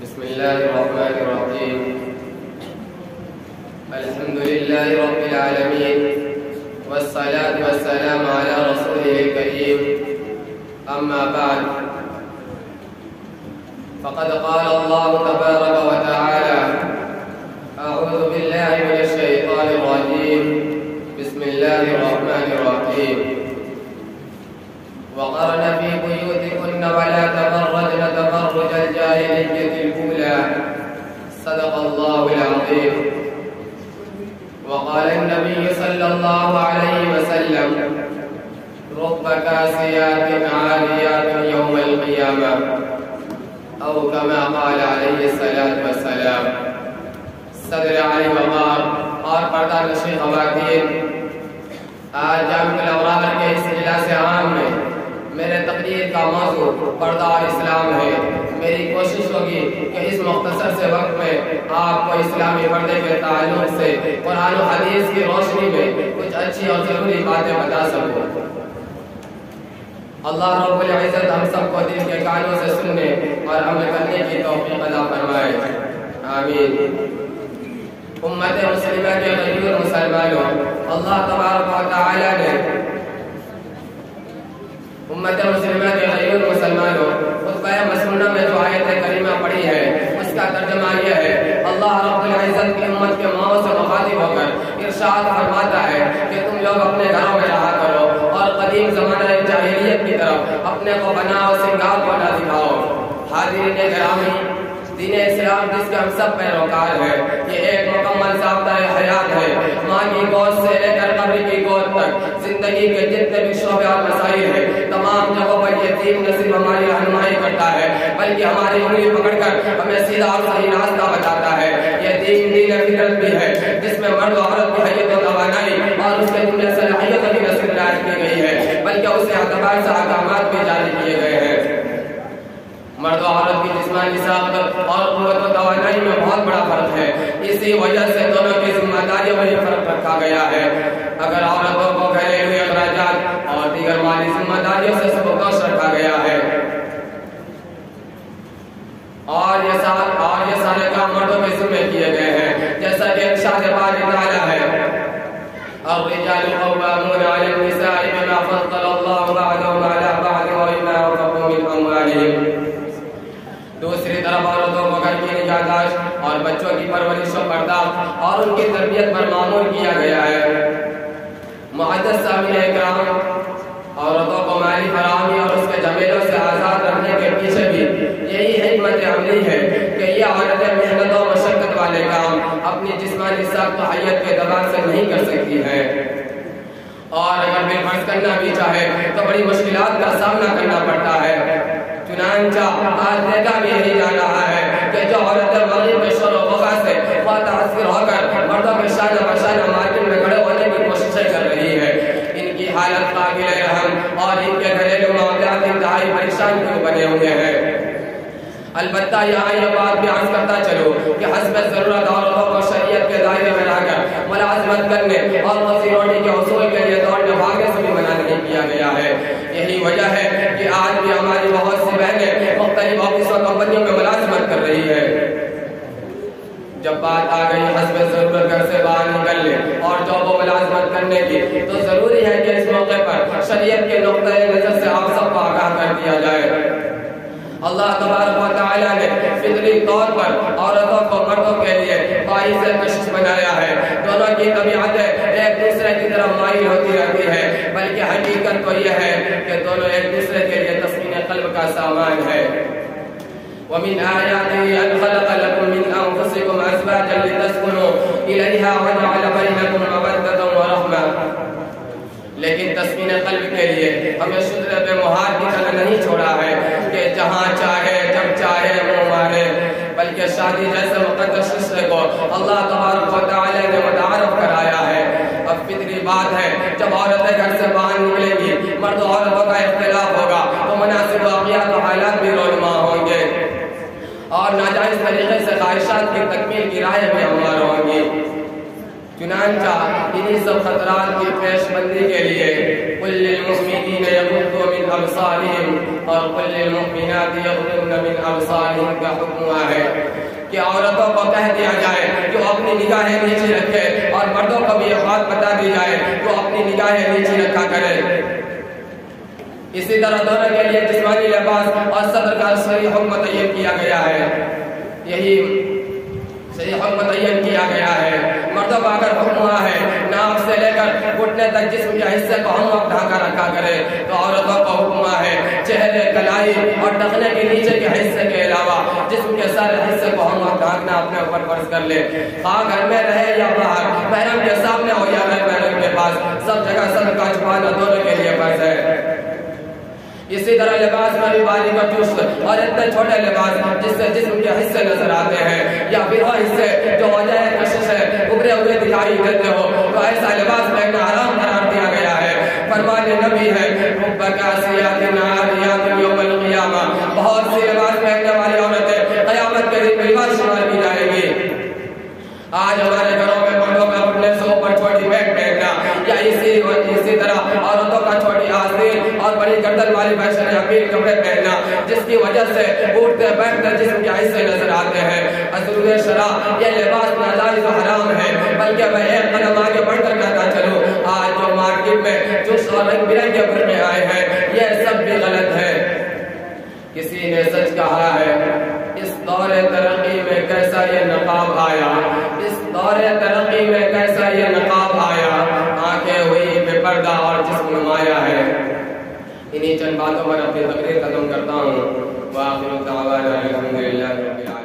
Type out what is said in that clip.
بسم الله الرحمن الرحيم. الحمد لله رب العالمين، والصلاة والسلام على رسوله الكريم. أما بعد، فقد قال الله تبارك وتعالى: أعوذ بالله من الشيطان الرجيم، بسم الله الرحمن الرحيم. وقرن في بيوتكن ولا تبرجن تبرج الجاهلية الأولى، صدق الله العظيم. وقال النبي صلى الله عليه وسلم: رب كاسيات عاريات يوم القيامة، أو كما قال عليه الصلاة والسلام. صدر علی وقار اور پردہ نشین خواتین، آج جامع الاوراد کے اس اجلاس عام میں میرے تقریر کا موضوع پردہ اور اسلام ہے. میری کوشش ہوگی کہ اس مختصر سے وقت میں آپ کو اسلامی پردے کے تعلق سے قرآن و حدیث کی روشنی میں کچھ اچھی اور ضروری باتیں بتا سکوں. اللہ رب العزت ہم سب کو دل کے کانوں سے سننے اور عمل کرنے کی توفیق عطا فرمائے، آمین. امت مسلمہ کے غیر مسلمانوں، اللہ تبارک و تعالی نے امت مسلمہ کے غیر مسلمانوں خطبہ مسنونہ میں جو آیت کریمہ پڑھی ہے اس کا ترجمہ یہ ہے: اللہ رب العزت کی امت کے ماؤں سے مخاطب ہو کر ارشاد فرماتا ہے کہ تم لوگ اپنے گھروں میں رہا کرو اور قدیم زمانہ جاہلیت کی طرف اپنے کو بناؤ سنگار کو نہ دکھاؤ. حاضرین گرامی، دین اسلام جس کے ہم سب پیروکار ہیں، یہ ایک مکمل ضابطہ حیات ہے. ماں کی گود سے لے کر قبر کی گود تک زندگی کے جتنے بھی شعبے اور مسائل ہیں، تمام جگہوں پر یہ دین نہ صرف ہماری رہنمائی کرتا ہے بلکہ ہماری انگلی پکڑ کر ہمیں سیدھا اور صحیح راستہ بتاتا ہے. یہ دین فطرت بھی ہے جس میں مرد و عورت کی حیت و توانائی اور اس کے جملے صلاحیتوں کی نصب عنایت کی گئی ہے، بلکہ اسے اعتبار سے احکامات بھی جاری کیے گئے ہیں. مرد و عورت کی جسمانی ساخت اور قوت و توانائی میں بہت بڑا فرق ہے. اسی وجہ سے دونوں کی ذمہ داریوں میں یہ فرق رکھا گیا ہے. اگر عورتوں کو گھریلو ہوئے اخراجات اور دیگر مالی ذمہ داریوں سے سبکدوش رکھا گیا ہے، اور یہ سارے کام مردوں کے ذمہ کیے گئے ہیں، جیسا کہ ارشاد باری تعالیٰ ہے: الرجال قوامون علی النساء بما فضل اللہ بعضهم علی بعض وبما انفقوا من اموالهم. دوسری طرف عورتوں کو گھر کی نگہداشت اور بچوں کی پرورش و برداشت اور ان کی تربیت پر مامور کیا گیا ہے. معزز سامعین اکرام، عورتوں کو مالی فراہمی اور اس کے جھمیلوں سے آزاد رکھنے کے پیچھے بھی یہی حکمت عملی ہے کہ یہ عورتیں محنت و مشقت والے کام اپنی جسمانی ساخت و حیت کے دباؤ سے نہیں کر سکتی ہیں، اور اگر بالفرض کرنا بھی چاہے تو بڑی مشکلات کا سامنا کرنا پڑتا ہے. چنانچہ آج دیکھا بھی یہی جا رہا ہے کہ جو عورتیں مغرب کے شور و غبار سے متاثر ہو کر مردوں کے شانہ بشانہ مارکیٹ میں کھڑے ہونے کی کوششیں کر رہی ہے، ان کی حالت قابل رحم اور ان کے گھریلو معاملات انتہائی پریشان کیوں بنے ہوئے ہیں. البتہ یہاں یہ بات بھی عرض کرتا چلو کہ حسب ضرورت عورتوں کو شریعت کے دائرے میں رہ کر ملازمت کرنے اور روزی روٹی کے حصول کے لیے دوڑنے بھاگنے سے بھی منع نہیں کیا گیا ہے. یہی وجہ ہے کہ آج بھی ہماری بہت سی بہنیں مختلف آفس اور کمپنیوں میں ملازمت کر رہی ہے. جب بات آ گئی حسب ضرورت گھر سے باہر نکلنے اور جاب و ملازمت کرنے کی، تو ضروری ہے کہ اس موقع پر شریعت کے نقطۂ نظر سے آپ سب کو آگاہ کر دیا جائے. اللہ تبارک و تعالیٰ نے فطری طور پر عورتوں کو مردوں کے لیے باعث کشش بنایا ہے. دونوں کی طبیعتیں ایک دوسرے کی طرف مائل ہوتی رہتی ہے، بلکہ حقیقت تو یہ ہے کہ دونوں ایک دوسرے کے لیے تسکین قلب کا سامان ہے. وَمِنْ آيَاتِهِ أَنْ خَلَقَ لَكُم مِّنْ أَنفُسِكُمْ أَزْوَاجًا لِتَسْكُنُوا إِلَيْهَا وَجَعَلَ بَيْنَكُم مَّوَدَّةً وَرَحْمَةً. لیکن تسکین قلب کے لیے ہمیں شجرے پہ مہار کی طرح نہیں چھوڑا ہے کہ جہاں چاہے جب چاہے منہ مارے، بلکہ شادی جیسے مقدس رشتے کو اللہ تبارک و تعالی نے متعارف کرایا ہے. اب فطری بات ہے جب عورتیں گھر سے باہر نکلیں گی، مرد و عورتوں کا اختلاف ہوگا تو مناسب واقعات و حالات بھی رونما ہوں گے اور ناجائز طریقے سے خواہشات کی تکمیل کی راہیں بھی ہموار ہوں گی. چنانچہ انہی سب خطرات کی پیش بندی کے لیے قل للمؤمنین یغضوا من ابصارہم اور قل للمؤمنات یغضضن من ابصارہن کا حکم ہوا ہے کہ عورتوں کو کہہ دیا جائے جو اپنی نگاہیں نیچے رکھے اور مردوں کو بھی یہ بات بتا دی جائے جو اپنی نگاہیں نیچے رکھا کرے۔ اسی طرح دونوں کے لیے جسمانی لباس اور صدر کا صحیح حکم متعین کیا گیا ہے، یہی صحیح حکم متعین کیا گیا ہے۔ مردوں کا اگر حکم ہوا ہے ناک سے لے کر گھٹنے تک جسم کے حصے کو ہم وقت ڈھانکا رکھا کرے، تو عورتوں کو حکم ہوا ہے چہرے، کلائی اور ٹخنے کے نیچے کے حصے کے علاوہ جسم کے سارے حصے کو ہم وقت ڈھانکنا اپنے اوپر فرض کر لے، خواہ گھر میں رہے یا باہر، محرم کے سامنے ہو یا غیر محرم کے پاس، سب جگہ سر کا چھپانا دونوں کے لیے فرض ہے۔ اسی طرح لباس میں بھی باریک اور چست اور اتنے چھوٹے لباس جس سے جسم کے حصے نظر آتے ہیں یا پھر وہ حصے جو وجہ کشش ہے ابھرے ہوئے دکھائی دیتے ہو، تو ایسا لباس پہننا حرام قرار دیا گیا ہے۔ فرمان نبی ہے رب کاسیات عاریات یوم القیامہ، بہت سی لباس پہننے والی عورتیں قیامت کے دن بیوہ شمار کی جائیں گی۔ آج ہمارے گھروں میں مردوں کا اٹھنے سے اوپر چھوٹی پینٹ پہننا یا اسی طرح عورتوں کا چھوٹی آستین اور بڑی گردن والی فیشن حقیر کپڑے پہننا، جس کی وجہ سے اٹھتے بیٹھتے جسم کے حصے نظر آتے ہیں۔ حضور شرع یہ لباس ناجائز و حرام ہے، بلکہ میں ایک قدم آگے بڑھ کر کہتا چلوں آج جو مارکیٹ میں چست اور رنگ برنگے برقعے آئے ہیں یہ سب بھی غلط ہے۔ کسی نے سچ کہا ہے اس دور ترقی میں کیسا یہ نقاب آیا، اس دور ترقی میں کیسا یہ نقاب آیا، آنکھیں ہوئی بے پردہ اور جسم نمایاں ہے۔ انہی چند باتوں پر اپنی تقریر ختم کرتا ہوں۔ وآخر دعوانا الحمدللہ رب العالمین۔